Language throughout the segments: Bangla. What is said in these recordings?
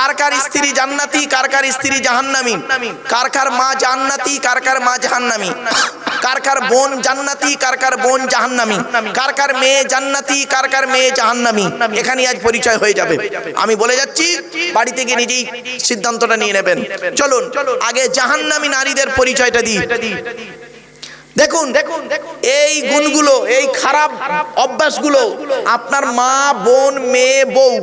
কার কার স্ত্রী জান্নাতি, কার কার স্ত্রী জাহান্নামী, কার কার মা জান্নাতি, কার কার মা জাহান্নামী, কার কার বোন জান্নাতি, কার কার বোন জাহান্নামী, কার কার মেয়ে জান্নাতি, কার কার মেয়ে জাহান্নামী। এখানে আজ পরিচয় হয়ে যাবে। আমি বলে যাচ্ছি, বাড়ি থেকে নিজেই সিদ্ধান্তটা নিয়ে নেবেন। চলুন আগে জাহান্নামী নারীদের পরিচয়টা দিই। দেখুন এই গুণগুলো, এই খারাপ অভ্যাসগুলো আপনার মা বোন মেয়ে বউ,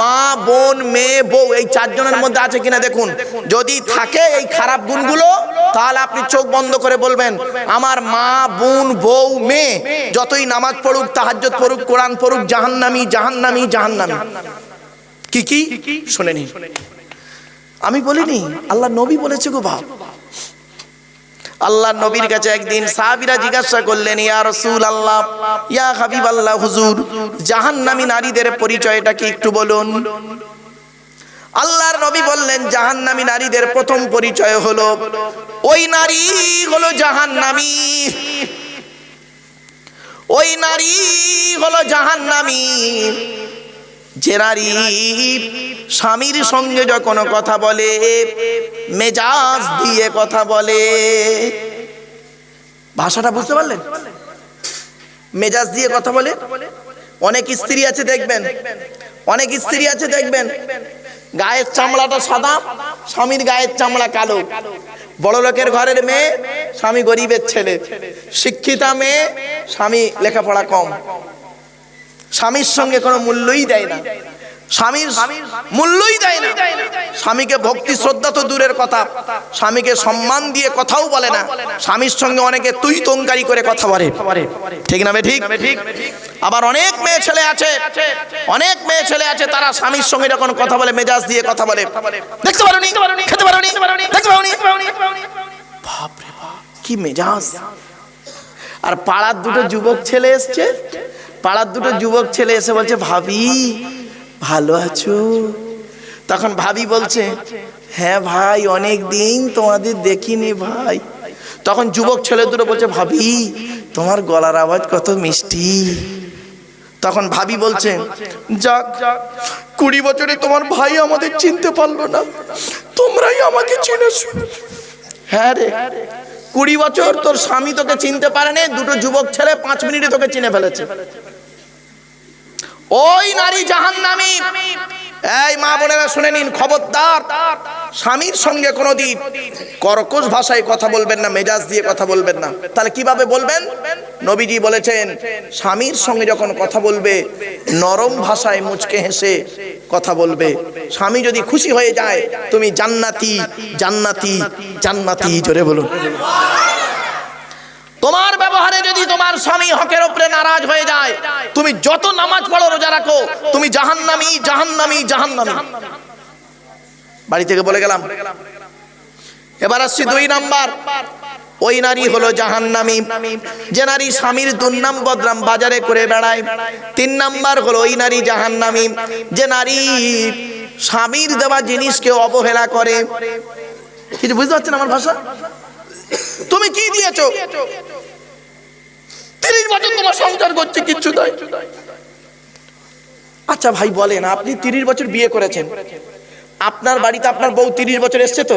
মা বোন মেয়ে বউ এই চারজনের মধ্যে আছে কিনা দেখুন। যদি থাকে এই খারাপ গুণগুলো, তাহলে আপনি চোখ বন্ধ করে বলবেন, আমার মা বোন বউ মেয়ে যতই নামাজ পড়ুক, তাহাজ্জুদ পড়ুক, কোরআন পড়ুক, জাহান্নামী জাহান্নামী জাহান্নামী। কি কি শুনে নিন। আমি বলিনি, আল্লাহ নবী বলেছে গো বাপ। আল্লাহ নবীর কাছে একদিন সাহাবীরা জিজ্ঞাসা করলেন, ইয়া রাসূলুল্লাহ, ইয়া হাবিবাল্লাহ, হুজুর জাহান্নামী নারীদের পরিচয়টা কি একটু বলুন। আল্লাহর নবী বললেন, জাহান্নামী নারীদের প্রথম পরিচয় হলো, ওই নারী হলো জাহান্নামী, ওই নারী হলো জাহান্নামী যে নারী স্বামীর সঙ্গে যখন কথা বলে মেজাজ দিয়ে কথা বলে। ভাষাটা বুঝতে পারলেন? মেজাজ দিয়ে কথা বলে। অনেক স্ত্রী আছে দেখবেন, অনেক স্ত্রী আছে দেখবেন গায়ের চামড়াটা সাদা, স্বামীর গায়ের চামড়া কালো। বড় লোকের ঘরের মেয়ে, স্বামী গরিবের ছেলে। শিক্ষিতা মেয়ে, স্বামী লেখাপড়া কম। স্বামীর সঙ্গে কোনো মূল্যই দেয় না, স্বামীর মূল্যই দেয় না। স্বামীকে ভক্তি শ্রদ্ধা তো দূরের কথা, স্বামীকে সম্মান দিয়ে কথাও বলে না। স্বামীর সঙ্গে অনেকে তুই তঙ্কারি করে কথা বলে, ঠিক না? ঠিক। আবার অনেক মেয়ে ছেলে আছে, অনেক মেয়ে ছেলে আছে, তারা স্বামীর সঙ্গে যখন কথা বলে মেজাজ দিয়ে কথা বলে। দেখতে পারোনি, খেতে পারোনি, দেখতে পারোনি। বাপ রে বাপ, কি মেজাজ! আর পাড়ার দুটো যুবক ছেলে এসছে, পাড়ার দুটো যুবক ছেলে এসে বলছে, ভাবি ভালো আছো? তখন ভাবি বলছে, হ্যাঁ ভাই, অনেক দিন তোমাদের দেখিনি ভাই। তখন যুবক ছেলে দুটো বলছে, ভাবি তোমার গলার আওয়াজ কত মিষ্টি। তখন ভাবি বলছে, যাক 20 বছরে তোমার ভাই আমাদের চিনতে পারলো না, তোমরাই আমাকে চিনেছো। হ্যাঁ রে, 20 বছর তোর স্বামী তোকে চিনতে পারেনি, দুটো যুবক ছেলে 5 মিনিটে তোকে চিনে ফেলেছে। ওই নারী জাহান্নামী। এই মা বোনেরা শুনে নিন, খবরদার স্বামীর সঙ্গে কোনোদিন কর্কশ ভাষায় কথা বলবেন না, মেজাজ দিয়ে কথা বলবেন না। তাহলে কিভাবে বলবেন? নবীজি বলেছেন, স্বামীর সঙ্গে যখন কথা বলবে নরম ভাষায় মুচকে হেসে কথা বলবে। স্বামী যদি খুশি হয়ে যায়, তুমি জান্নাতি জান্নাতি জান্নাতি জোরে বলুন। তোমার ব্যবহারে যদি তোমার স্বামী হকের উপরে নারাজ হয়ে যায়, তুমি যত নামাজ পড়ো রোজা রাখো, তুমি জাহান্নামী জাহান্নামী জাহান্নামী। বাড়ি থেকে বলে গেলাম। এবার আসছি 2 নাম্বার। ওই নারী হলো জাহান্নামী যে নারী স্বামীর দুর্নাম বদনাম বাজারে করে বেড়ায়। 3 নাম্বার হলো ওই নারী জাহান্নামী যে নারী স্বামীর দেওয়া জিনিসকে অবহেলা করে। কিছু বুঝতে পারছেন আমার ভাষা? তুমি কি দিয়েছো? 30 বছর তোমার সংসার করছে, কিচ্ছু নাই। আচ্ছা ভাই বলেন, আপনি 30 বছর বিয়ে করেছেন, আপনার বাড়িতে আপনার বউ 30 বছর এসছে তো,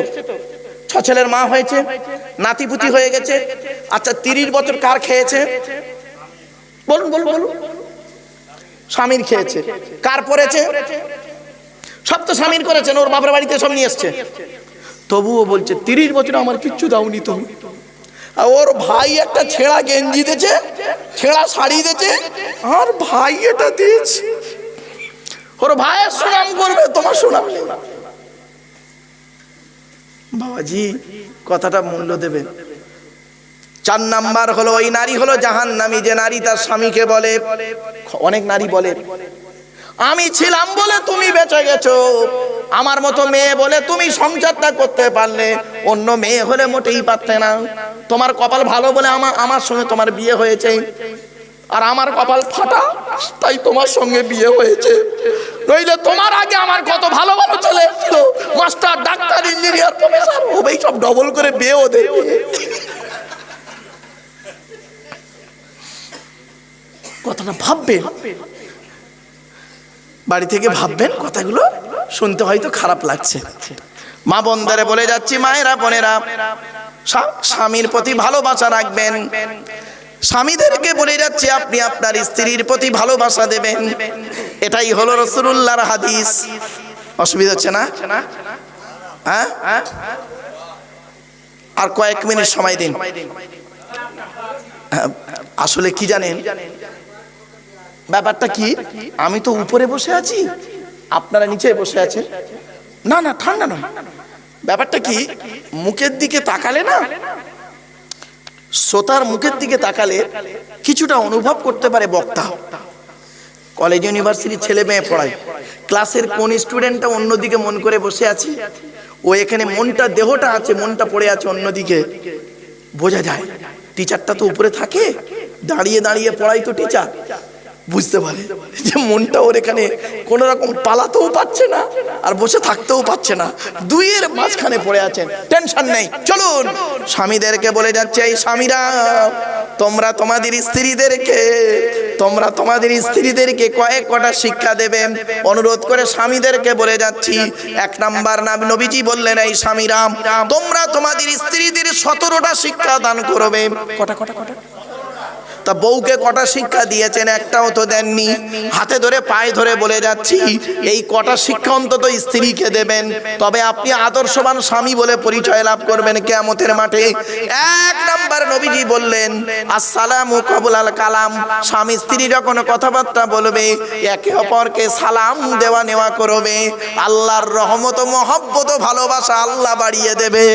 6 ছেলের মা হয়েছে, নাতিপুতি হয়ে গেছে। আচ্ছা 30 বছর কার খেয়েছে? বলুন বলুন বলুন। স্বামীর খেয়েছে। কার পড়েছে? সব তো স্বামীর করেছেন, ওর বাপের বাড়িতে সব নিয়ে এসছে। তবুও বলছে 30 বছর আমার কিচ্ছু দাওনি তুমি। আর ওর ভাই একটা ছেঁড়া গেঞ্জি দিয়েছে, ছেঁড়া শাড়ি দিয়েছে, আর ভাই এটা দিয়েছে। ওর ভাইয়ের সুনাম করবে, তোমার সুনাম নেই। বাবাজি কথাটা মূল্য দেবে। 4 নাম্বার হলো ওই নারী হলো জাহান্নামী যে নারী তার স্বামীকে বলে, অনেক নারী বলে, আমি ছিলাম বলে তুমি বেঁচে গেছো, আমার মতো মেয়ে বলে তুমি সংসারটা করতে পারলে, অন্য মেয়ে হলে মোটেই পারতে না। তোমার কপাল ভালো বলে আমার সঙ্গে তোমার বিয়ে হয়েছে, আর আমার কপাল ফাটা তাই তোমার সঙ্গে বিয়ে হয়েছে। নইলে তোমার আগে আমার কত ভালো ভালো ছেলে ছিল, মাস্টার, ডাক্তার, ইঞ্জিনিয়ার, প্রফেসর, ওই সব ডবল করে বিয়ে ওদের। কথাটা ভাববেন, বাড়ি থেকে ভাববেন কথাগুলো, শুনতে হয়তো খারাপ লাগছে। মা বোনদের বলে যাচ্ছি, মায়েরা বোনেরা, স্বামীর প্রতি ভালোবাসা রাখবেন। স্বামীদেরকে বলে যাচ্ছি, আপনি আপনার স্ত্রীর প্রতি ভালোবাসা দেবেন। এটাই হলো রাসূলুল্লাহর হাদিস। অসুবিধা হচ্ছে না? হ্যাঁ, আর কয়েক মিনিট সময় দিন। আসলে কি জানেন ব্যাপারটা কি, আমি তো উপরে বসে আছি, আপনারা নিচে বসে আছেন। না না, ঠান্ডা নয়। ব্যাপারটা কি, মুখের দিকে তাকালে না, শ্রোতার মুখের দিকে তাকালে কিছুটা অনুভব করতে পারে বক্তা। কলেজ ইউনিভার্সিটির ছেলে মেয়ে পড়ায়, ক্লাসের কোন স্টুডেন্টটা অন্যদিকে মন করে বসে আছে, ও এখানে মনটা, দেহটা আছে, মনটা পড়ে আছে অন্যদিকে, বোঝা যায়। টিচারটা তো উপরে থাকে, দাঁড়িয়ে দাঁড়িয়ে পড়াই তো টিচার, বুঝতে পারে যে মনটা ওর এখানে কোনো রকম পালাতেও পাচ্ছে না আর বসে থাকতেও পাচ্ছে না, দুইয়ের মাঝখানে পড়ে আছেন। টেনশন নেই, চলুন। স্বামীদেরকে বলে যাচ্ছে, এই স্বামীরা, তোমরা তোমাদের স্ত্রীদেরকে কয়েক কটা শিক্ষা দেবে। অনুরোধ করে স্বামীদেরকে বলে যাচ্ছি, 1 নাম্বার, নবীজি বললেন, এই স্বামীরা, তোমরা তোমাদের স্ত্রীদের 17টা শিক্ষা দান করবে। কটা? তা বউকে কটা শিক্ষা দিয়েছেন? একটাও তো দেননি। হাতে ধরে পায়ে ধরে বলে যাচ্ছি, এই কটা শিক্ষা অন্তত স্ত্রীকে দেবেন, তবে আপনি আদর্শবান স্বামী বলে পরিচয় লাভ করবেন কিয়ামতের মাঠে। 1 নাম্বার, নবীজি বললেন, আসসালামু ক্বাবলাল কালাম। স্বামী স্ত্রী যখন কথাবার্তা বলবে, একে অপরকে সালাম দেওয়া নেওয়া করবে। আল্লাহর রহমত, মহব্বত, ভালোবাসা আল্লাহ বাড়িয়ে দেবে।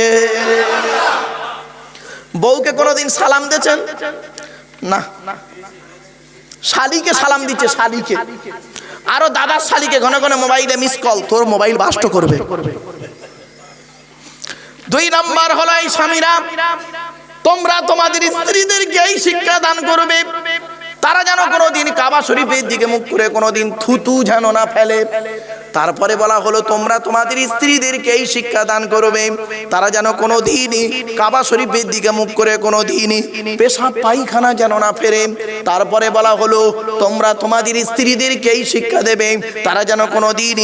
বউকে কোনোদিন সালাম দিয়েছেন? না। শালিকে সালাম দিচ্ছে, শালিকে। আরো দাদার শালিকে ঘন ঘন মোবাইলে মিস কল, তোর মোবাইল বাস্ট করবে। 2 নাম্বার হলো, এই স্বামীরা, তোমরা তোমাদের স্ত্রীদেরকে এই শিক্ষা দান করবে, তারা যেন কোনোদিন কাবা শরীফের দিকে মুখ করে কোনোদিন থুতু যেন না ফেলে। তারপরে বলা হলো, তোমরা তোমাদের স্ত্রীদেরকে এই শিক্ষা দান করবে, তারা যেন কোনোদিন কাবা শরীফের দিকে মুখ করে কোনোদিন পেশাব পায়খানা যেন না ফেরে। তারপরে বলা হলো, তোমরা তোমাদের স্ত্রীদেরকে এই শিক্ষা দেবে, তারা যেন কোনোদিন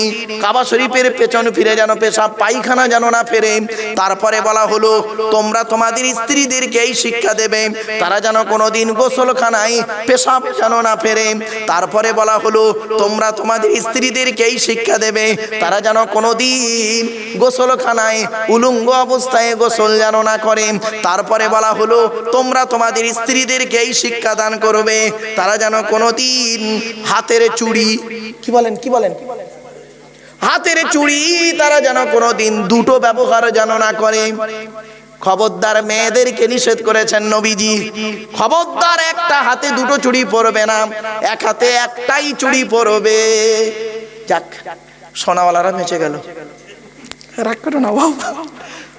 কাবা শরীফের পেছন ফিরে যেন পেশাব পায়খানা যেন না ফেরে। তারপরে বলা হলো, তোমরা তোমাদের স্ত্রীদেরকে এই শিক্ষা দেবে, তারা যেন কোনোদিন গোসলখানায় পেশাব যেন না ফেরে। তারপরে বলা হলো, তোমরা তোমাদের স্ত্রীদেরকে এই শিক্ষা দেবে, তারা যেন কোনোদিন গোসলখানায় উলঙ্গ অবস্থায় গোসল যেন না করে। তারপরে বলা হলো, তোমরা তোমাদের স্ত্রীদেরকে এই শিক্ষা দান করবে, তারা যেন কোনোদিন হাতের চুড়ি, কি বলেন, হাতের চুড়ি তারা যেন কোনোদিন দুটো ব্যবহার যেন না করে। খবরদার, মেয়েদেরকে নিষেধ করেছেন নবীজি, খবরদার, একটা হাতে দুটো চুড়ি পরবে না, এক হাতে একটাই চুড়ি পরবে। যাক, সোনাওয়ালারা বেঁচে গেল, রাগ করো না বাবা,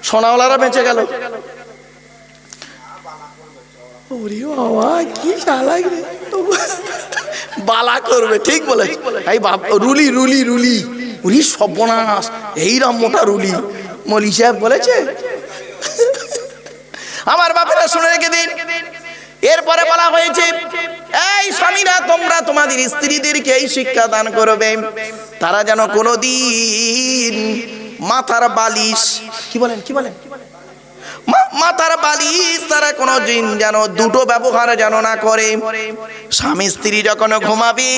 সোনাওয়ালারা বেঁচে গেল। ওরে বাবা, কি চালাক রে, বালা করবে, ঠিক বলে। এই বাপ, রুলি, উরি সর্বনাশ, এইরকম মোটা রুলি মলি সাহেব বলেছে। আমার বাপেরা শুনে রেখে দিন। এরপরে বলা হয়েছে, এই স্বামীরা, তোমরা তোমাদের স্ত্রীদেরকে এই শিক্ষা দান করবে, তারা যেন কোনোদিন মাথার বালিশ, কি বলেন, মাথার বালিশ তারা কোনোদিন যেন দুটো ব্যবহার যেন না করে। স্বামী স্ত্রী যখন ঘুমাবে,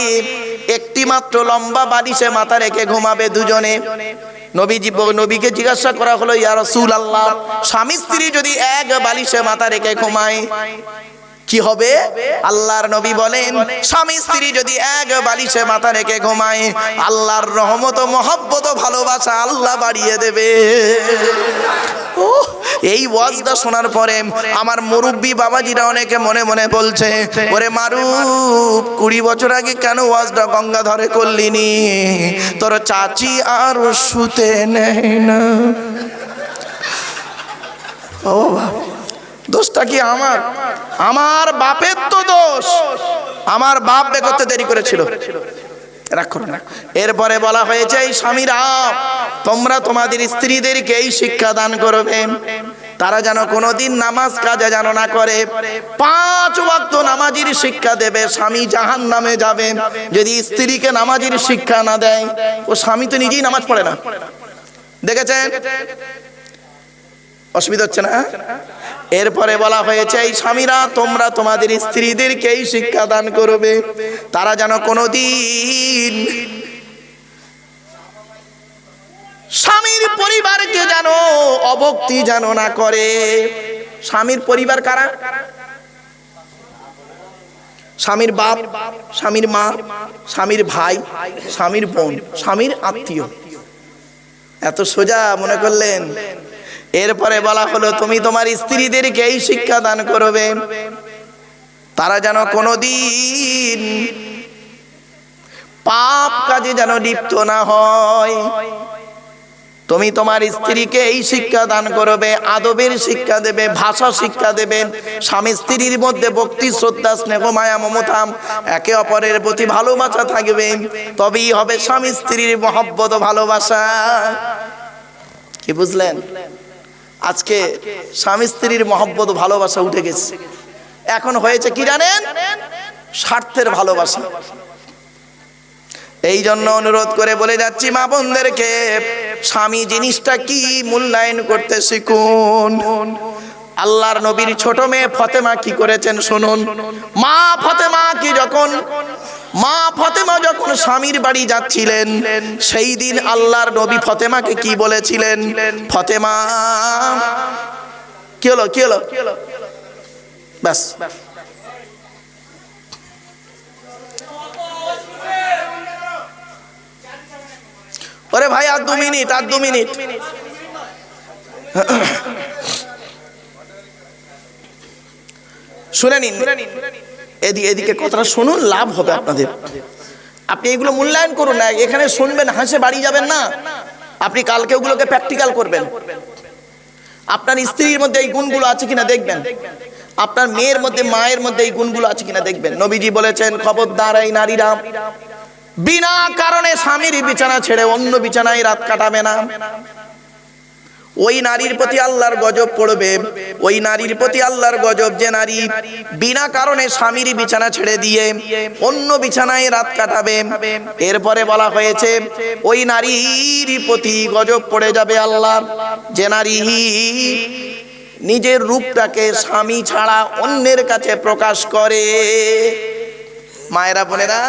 একটি মাত্র লম্বা বালিশে মাথা রেখে ঘুমাবে দুজনে। নবীকে জিজ্ঞাসা করা হলো, ইয়া রাসূলুল্লাহ, স্বামী স্ত্রী যদি এক বালিশে মাথা রেখে ঘুমায় কি হবে? আল্লাহর নবী বলেন, স্বামী স্ত্রী যদি এক বালিশে মাথা রেখে ঘুমায়, আল্লাহর রহমত, মহব্বত, ভালোবাসা আল্লাহ বাড়িয়ে দেবে। এই ওয়াজটা শোনার পরে আমার মুরব্বী বাবাজিরা অনেকে মনে মনে বলছে, ওরে মারুফ, 20 বছর আগে কেন ওয়াজটা গঙ্গাধরে করলিনি? তোর চাচি আর শুতে নেয় না। ও বাবা, দোষটা কি আমার বাপের তো দোষ, আমার বাপ বে করতে দেরি করেছিল। রাগ করো না। এরপরে বলা হয়েছে, এই স্বামীরা, তোমরা তোমাদের স্ত্রীদেরকে এই শিক্ষা দান করবে, তারা যেন কোনোদিন নামাজ কাজা যেন না করে, 5 ওয়াক্ত নামাজের শিক্ষা দেবে। স্বামী জাহান্নামে যাবে যদি স্ত্রীকে নামাজের শিক্ষা না দেয়। ও স্বামী তো নিজেই নামাজ পড়ে না, দেখেছেন? অসুবিধা হচ্ছে না? এরপরে বলা হয়েছে এই স্বামীরা তোমরা তোমাদের স্ত্রীদেরকে এই শিক্ষা দান করবে, তারা যেন কোনোদিন স্বামীর পরিবারকে যেন অবক্তি যেন না করে। স্বামীর পরিবার কারা? স্বামীর বাপ, স্বামীর মা, স্বামীর ভাই, স্বামীর বোন, স্বামীর আত্মীয়। এত সোজা মনে করলেন? এরপরে বলা হলো তুমি তোমার স্ত্রীদেরকে এই শিক্ষা দান করবে, তারা যেন কোনোদিন পাপ কাজে যেন লিপ্ত না হয়। তুমি তোমার স্ত্রীকে এই শিক্ষা দান করবে, আদবের শিক্ষা দেবে, ভাষা শিক্ষা দেবে, স্বামী স্ত্রীর মধ্যে ভক্তি শ্রদ্ধা স্নেহ মায়া মমতা একে অপরের প্রতি ভালোবাসা থাকবে, তবেই হবে স্বামী স্ত্রীর মহব্বত ভালোবাসা। কি বুঝলেন? আজকে স্বামী স্ত্রীর মহব্বত ভালোবাসা উঠে গেছে, এখন হয়েছে কি জানেন? স্বার্থের ভালোবাসা। এই জন্য অনুরোধ করে বলে যাচ্ছি মা বোনদেরকে, স্বামী জিনিসটা কি মূল্যায়ন করতে শিখুন। আল্লাহর নবীর ছোট মেয়ে ফাতেমা কি করেছেন শুনুন। মা ফাতেমা যখন স্বামীর বাড়ি যাচ্ছিলেন, সেই দিন আল্লাহর নবী ফাতেমাকে কি বলেছিলেন? ফাতেমা, কি হলো কি হলো? ব্যাস, ওরে ভাই আর 2 মিনিট, আর 2 মিনিট। শুনে নিন, এদিকে কথাটা শুনুন, লাভ হবে আপনাদের। আপনি এগুলো মূল্যায়ন করুন না, এখানে শুনবেন হাসে বাড়ি যাবেন না, আপনি কালকে ওগুলোকে প্র্যাকটিক্যাল করবেন। আপনার স্ত্রীর মধ্যে এই গুণগুলো আছে কিনা দেখবেন, আপনার মেয়ের মধ্যে মায়ের মধ্যে এই গুণগুলো আছে কিনা দেখবেন। নবীজি বলেছেন খবরদার এই নারীরা বিনা কারণে স্বামীর বিছানা ছেড়ে অন্য বিছানায় রাত কাটাবে না। ওই নারীর প্রতি আল্লাহর গজব পড়বে, ওই নারীর প্রতি আল্লাহর গজব যে নারী বিনা কারণে স্বামীর বিছানা ছেড়ে দিয়ে অন্য বিছানায় রাত কাটাবে। এরপরে বলা হয়েছে ওই নারীর প্রতি গজব পড়ে যাবে আল্লাহ যে নারী নিজের রূপটাকে স্বামী ছাড়া অন্যের কাছে প্রকাশ করে। মায়েরা বোনেরা,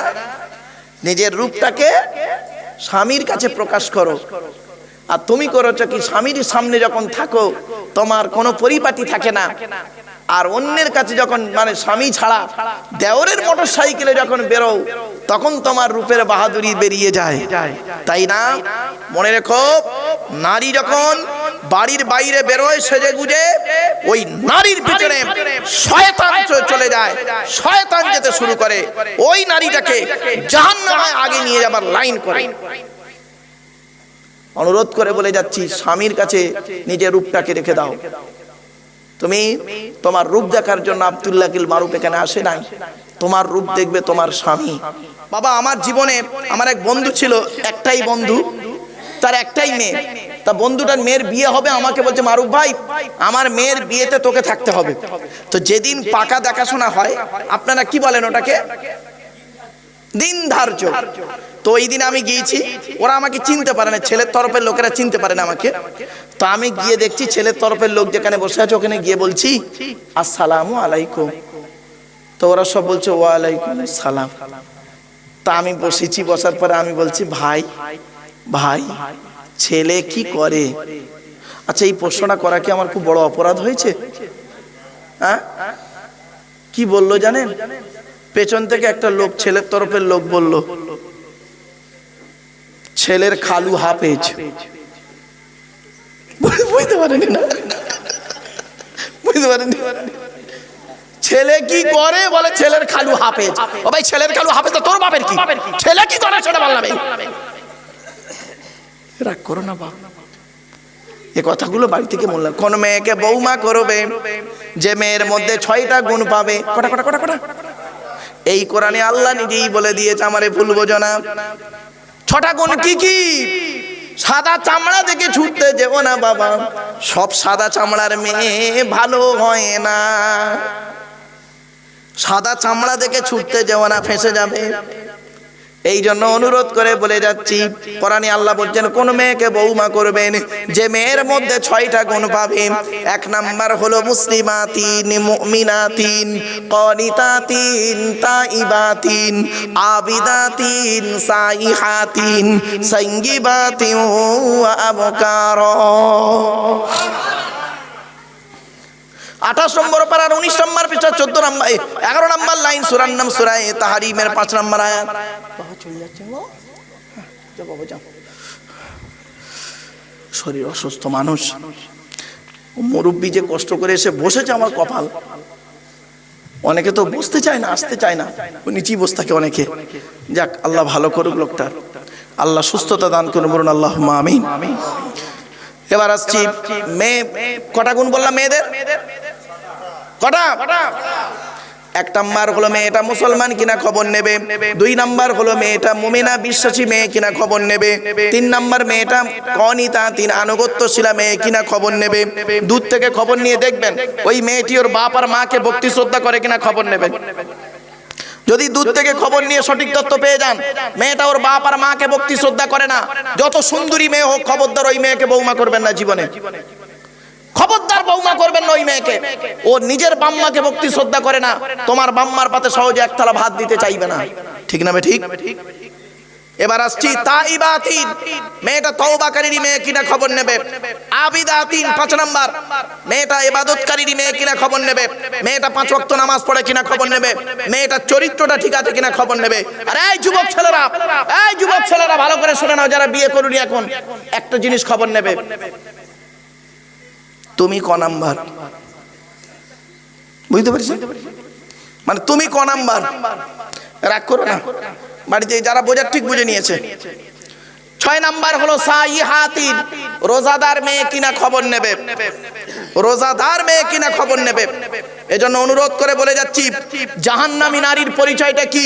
নিজের রূপটাকে স্বামীর কাছে প্রকাশ করো। আর তুমি করেছো কি, স্বামীর সামনে যখন থাকো তোমার কোনো পরিপাটি থাকে না, আর অন্যের কাছে যখন মানে স্বামী ছাড়া দেওরের মোটর সাইকেলে যখন বেরো তখন তোমার রূপের বাহাদুরি বেরিয়ে যায়, তাই না? মনে রেখো, নারী যখন বাড়ির বাইরে বেরোয় সেজে গুজে, ওই নারীর পিছনে শয়তান চলে যায়, শয়তান যেতে শুরু করে, ওই নারীটাকে জাহান্নামে আগে নিয়ে যাবার লাইন করে। অনুরোধ করে বলে যাচ্ছি, স্বামীর কাছে নিজের রূপটাকে রেখে দাও। তুমি তোমার রূপ দেখার জন্য আব্দুল্লাহ কিল মারুফ এখানে আসে নাই, তোমার রূপ দেখবে তোমার স্বামী। বাবা, আমার জীবনে আমার এক বন্ধু ছিল, একটাই বন্ধু, তার একটাই মেয়ে। তা বন্ধুটার মেয়ের বিয়ে হবে, আমাকে বলছে মারুফ ভাই আমার মেয়ের বিয়েতে তোকে থাকতে হবে। তো যেদিন পাকা দেখাশোনা হয়, আপনারা কি বলেন ওটাকে? দিন ধার্য। তো ওই দিন আমি গিয়েছি, ওরা আমাকে চিনতে পারে না, ছেলের তরফের লোকেরা চিনতে পারে না আমাকে। তো আমি গিয়ে দেখছি ছেলের তরফের লোক যেখানে বসে আছে ওখানে গিয়ে বলছি আসসালামু আলাইকুম। তো ওরা সব বলছে ওয়ালাইকুম সালাম। তা আমি বসেছি, বসার পরে আমি বলছি ভাই ভাই ছেলে কি করে? আচ্ছা, এই প্রশ্নটা করা কি আমার খুব বড় অপরাধ হয়েছে? হ্যাঁ, কি বললো জানেন? পেছন থেকে একটা লোক, ছেলের তরফের লোক বলল ছেলের খালু হাফেজ। বুঝতে পারেনি না? বুঝতে পারেনি? ছেলে কি করে? বলে ছেলের খালু হাফেজ। ও ভাই, ছেলের খালু হাফেজ তো তোর বাপের কি? ছেলে কি করে সেটা বললাম। রাগ করো না বাবা, এই কথাগুলো বাড়ি থেকে বললাম। কোন মেয়েকে বৌমা করবে যে মেয়ের মধ্যে 6টা গুণ পাবে? কটা কটা কটা কটা? এই কোরআনে আল্লাহ নিজেই বলে দিয়েছে, আমারে ভুল বোঝো না। 6টা গুণ কি কি? সাদা চামড়া দেখে ছুটতে যেও না বাবা, সব সাদা চামড়ার মেয়ে ভালো হয় না। সাদা চামড়া দেখে ছুটতে যেও না, ফেঁসে যাবে। এই জন্য অনুরোধ করে বলে যাচ্ছি, কোরআনে আল্লাহ বলছেন কোন মেয়েকে বৌমা করবেন যে মেয়ের মধ্যে 6টা গুণ পাবে। 1 নাম্বার হলো মুসলিমাতিন, মুমিনাতিন, কানিতাতিন, তাইবাতিন, আবিদাতিন, সাইহাতিন, সাইয়্যিবাতিন ওয়া আবকার। 28 নম্বর পারার 19 নম্বর পৃষ্ঠা 14 নম্বর 11 নম্বর লাইন, সূরার নাম সূরা তাহরিমের 5 নম্বর আয়াত। বাবা চলে যাচ্ছে গো, যা বাবা যাও। শরীর অসুস্থ মানুষ, মুরব্বি যে কষ্ট করে এসে বসেছে আমার কপাল। অনেকে তো বসতে চায় না, আসতে চায় না, নিচেই বসে থাকে অনেকে। যাক, আল্লাহ ভালো করুক লোকটা, আল্লাহ সুস্থতা দান করুন, বলুন আল্লাহুম্মা আমিন। এবার আসছি মেয়ে, কটা গুণ বললাম মেয়েদের? কটা? 1 নাম্বার হলো মেয়েটা মুসলমান কিনা খবর নেবে। 2 নাম্বার হলো মেয়েটা মুমিনা বিশ্বাসী মেয়ে কিনা খবর নেবে। 3 নাম্বার মেয়েটা কানিতাতিন আনুগত্যশীলা মেয়ে কিনা খবর নেবে। দূর থেকে খবর নিয়ে দেখবেন ওই মেয়েটি ওর বাপ আর মাকে ভক্তি শ্রদ্ধা করে কিনা খবর নেবেন। যদি দূর থেকে খবর নিয়ে সঠিক তথ্য পেয়ে যান মেয়েটা ওর বাপ আর মাকে ভক্তি শ্রদ্ধা করে না, যত সুন্দরী মেয়ে হোক, খবরদার ওই মেয়েকে বৌমা করবেন না জীবনে। খবরদার বৌমা করবেন না ওই মেয়েকে। ও নিজের বাম্মাকে ভক্তি শ্রদ্ধা করে না, তোমার বাম্মার পাতে সহজে এক থালা ভাত দিতে চাইবে না। ঠিক না? ঠিক। এবার আসছি তাইবাতিন, মেয়েটা তওবাকারী মেয়ে কিনা খবর নেবে। আবিদাতিন 5 নাম্বার, মেয়েটা ইবাদতকারী মেয়ে কিনা খবর নেবে। মেয়েটা 5 ওয়াক্ত নামাজ পড়ে কিনা খবর নেবে। মেয়েটার চরিত্রটা ঠিক আছে কিনা খবর নেবে। আর এই যুবক ছেলেরা ভালো করে শুনে নাও, যারা বিয়ে করুনি এখন, একটা জিনিস খবর নেবে, তুমি ক নাম্বার? বুঝতে পারছি? মানে তুমি ক নাম্বার? রাগ করো না, বাড়িতে যারা বোঝার ঠিক বুঝে নিয়েছে। 6 নাম্বার হলো সাইহাতিন, রোজাদার মেয়ে কিনা খবর নেবে। রোজাদার মেয়ে কিনা খবর নেবে। এজন্য অনুরোধ করে বলে যাচ্ছি, জাহান্নামী নারীর পরিচয়টা কি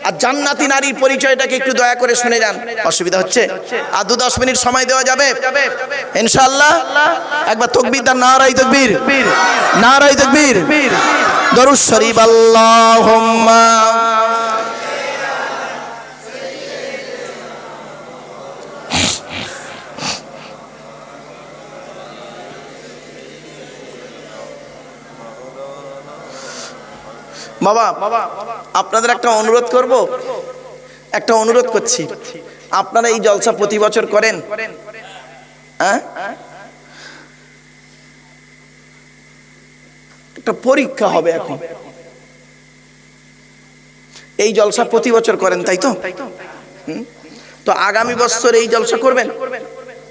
আর জান্নাতি নারীর পরিচয়টা কি একটু দয়া করে শুনে যান। অসুবিধা হচ্ছে? আর 2-10 মিনিট সময় দেওয়া যাবে ইনশাআল্লাহ? একবার তাকবীর দান, নারায়ে তাকবীর, নারায়ে তাকবীর, দরুদ শরীফ, আল্লাহুম্মা বাবা। আপনাদের একটা অনুরোধ করব, একটা অনুরোধ করছি, আপনারা এই জলসা প্রতি বছর করেন? হ্যাঁ, একটা পরীক্ষা হবে এখন। এই জলসা প্রতি বছর করেন তাই তো? তো আগামী বছর এই জলসা করবেন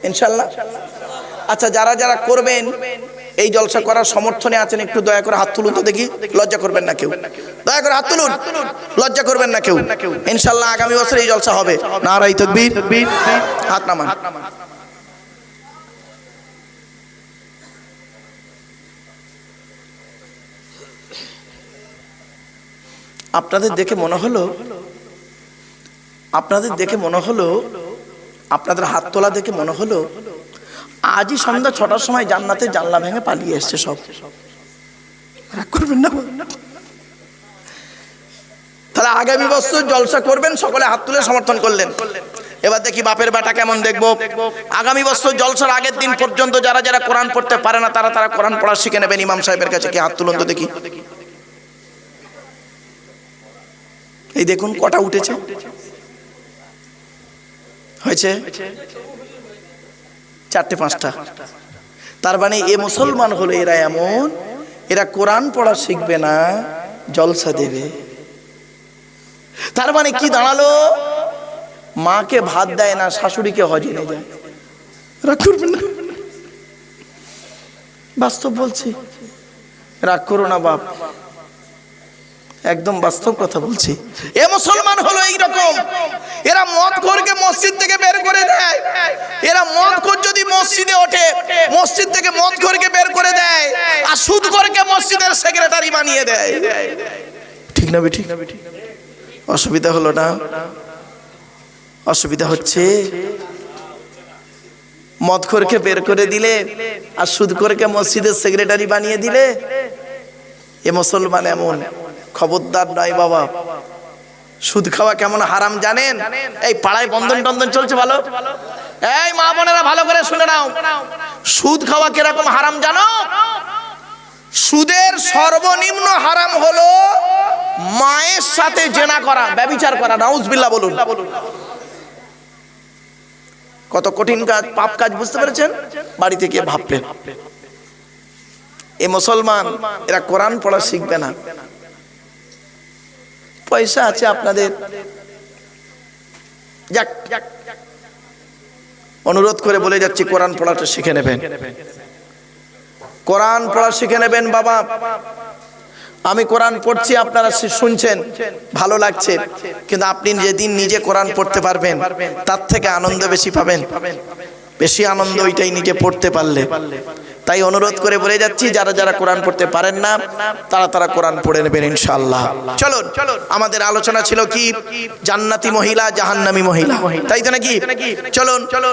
ইনশাআল্লাহ? আচ্ছা, যারা যারা করবেন, এই জলসা করার সমর্থনে আছেন, একটু দয়া করে হাত তুলুন তো দেখি। লজ্জা করবেন না কেউ, দয়া করে হাত তুলুন, লজ্জা করবেন না কেউ। ইনশাআল্লাহ আগামী বছর এই জলসা হবে। নারায়ে তাকবীর, হাত নামান। আপনাদের দেখে মনে হলো, আপনাদের হাত তোলা দেখে মনে হলো আজই সন্ধ্যা 6টার সময় জান্নাতে জানলা ভেঙে পালিয়ে এসছে সব। রাগ করবেন না? তাহলে আগামী বছর জলসা করবেন, সকলে হাত তুলে সমর্থন করলেন। এবার দেখি বাপের বেটা কেমন দেখবো। আগামী বছর জলসার আগের দিন পর্যন্ত যারা যারা কোরআন পড়তে পারে না তারা কোরআন পড়া শিখে নেবেন ইমাম সাহেবের কাছে। কি হাত তুলুন তো দেখি। এই দেখুন কটা উঠেছে, হয়েছে 4টে 5টা। তার মানে এ মুসলমান হলো এরা এমন, এরা কোরআন পড়া শিখবে না, জলসা দেবে। তার মানে কি দাঁড়ালো? মাকে ভাত দেয় না, শাশুড়িকে হজে নিয়ে যায়। রাগ করবেন না, বাস্তব বলছি, রাগ করো না বাপ, একদম বাস্তব কথা বলছি। এ মুসলমান হলো এইরকম, এরা মদখোরকে মসজিদ থেকে বের করে দেয়। এরা মদখোর যদি মসজিদে ওঠে, মসজিদ থেকে মদখোরকে বের করে দেয়, আর সুদখোরকে মসজিদের সেক্রেটারি বানিয়ে দেয়। ঠিক না বেঠিক? অসুবিধা হলো না? অসুবিধা হচ্ছে? মদখোরকে বের করে দিলে আর সুদখোরকে মসজিদের সেক্রেটারি বানিয়ে দিলে, এ মুসলমান এমন। খবরদার নয় বাবা। সুদ খাওয়া কেমন হারাম জানেন? এই পাড়ায় বন্ধন টন্ধন চলছে ভালো, এই মা বোনেরা ভালো করে শুনে নাও, সুদ খাওয়া কিরকম হারাম জানো? সুদের সর্বনিম্ন হারাম হলো মায়ের সাথে জেনা করা, ব্যভিচার করা। নাউজুবিল্লাহ বলুন। কত কঠিন কাজ, পাপ কাজ, বুঝতে পেরেছেন? বাড়িতে গিয়ে ভাববেন। এ মুসলমান এরা কোরআন পড়া শিখবে না। পয়সা আছে আপনাদের, যাক অনুরোধ করে বলে যাচ্ছি, কোরআন পড়াটা শিখে নেবেন, কোরআন পড়া শিখে নেবেন বাবা। আমি কোরআন পড়ছি, আপনারা শুনছেন, ভালো লাগছে, কিন্তু আপনি যেদিন নিজে কোরআন পড়তে পারবেন তার থেকে আনন্দ বেশি পাবেন। বেশি আনন্দ ওইটাই নিজে পড়তে পারলে। তাই অনুরোধ করে বলে যাচ্ছি, যারা যারা কোরআন পড়তে পারেন না তারা কোরআন পড়ে নেবেন ইনশাআল্লাহ। চলুন, আমাদের আলোচনা ছিল কি? জান্নাতি মহিলা, জাহান্নামী মহিলা, তাই তো নাকি? চলুন